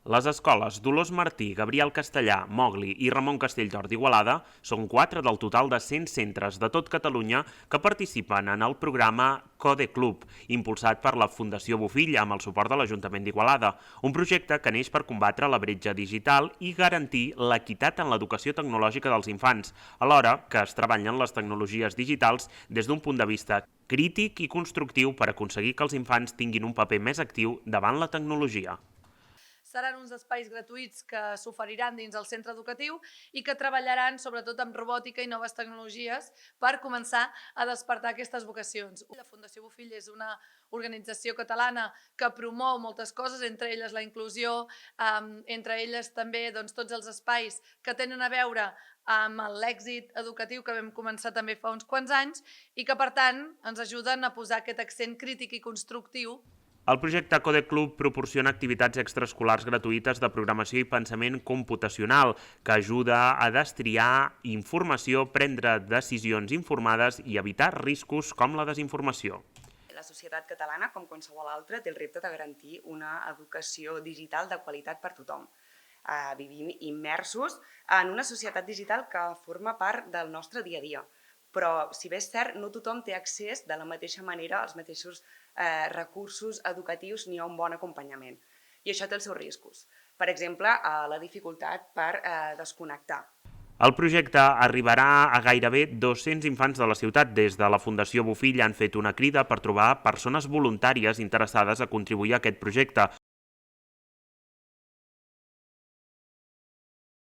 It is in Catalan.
Les escoles Dolors Martí, Gabriel Castellà, Mogli i Ramon Castelljor d'Igualada són 4 del total de 100 centres de tot Catalunya que participen en el programa Code Club, impulsat per la Fundació Bofill amb el suport de l'Ajuntament d'Igualada, un projecte que neix per combatre la bretxa digital i garantir l'equitat en l'educació tecnològica dels infants, alhora que es treballen les tecnologies digitals des d'un punt de vista crític i constructiu per aconseguir que els infants tinguin un paper més actiu davant la tecnologia. Seran uns espais gratuïts que s'oferiran dins el centre educatiu i que treballaran sobretot amb robòtica i noves tecnologies per començar a despertar aquestes vocacions. La Fundació Bofill és una organització catalana que promou moltes coses, entre elles la inclusió, entre elles també tots els espais que tenen a veure amb l'èxit educatiu que vam començar també fa uns quants anys i que, per tant, ens ajuden a posar aquest accent crític i constructiu. El projecte Code Club proporciona activitats extraescolars gratuïtes de programació i pensament computacional que ajuda a destriar informació, prendre decisions informades i evitar riscos com la desinformació. La societat catalana, com qualsevol altra, té el repte de garantir una educació digital de qualitat per tothom. Vivim immersos en una societat digital que forma part del nostre dia a dia. Però, si bé és cert, no tothom té accés de la mateixa manera als mateixos recursos educatius ni a un bon acompanyament. I això té els seus riscos. Per exemple, la dificultat per desconnectar. El projecte arribarà a gairebé 200 infants de la ciutat. Des de la Fundació Bofill han fet una crida per trobar persones voluntàries interessades a contribuir a aquest projecte.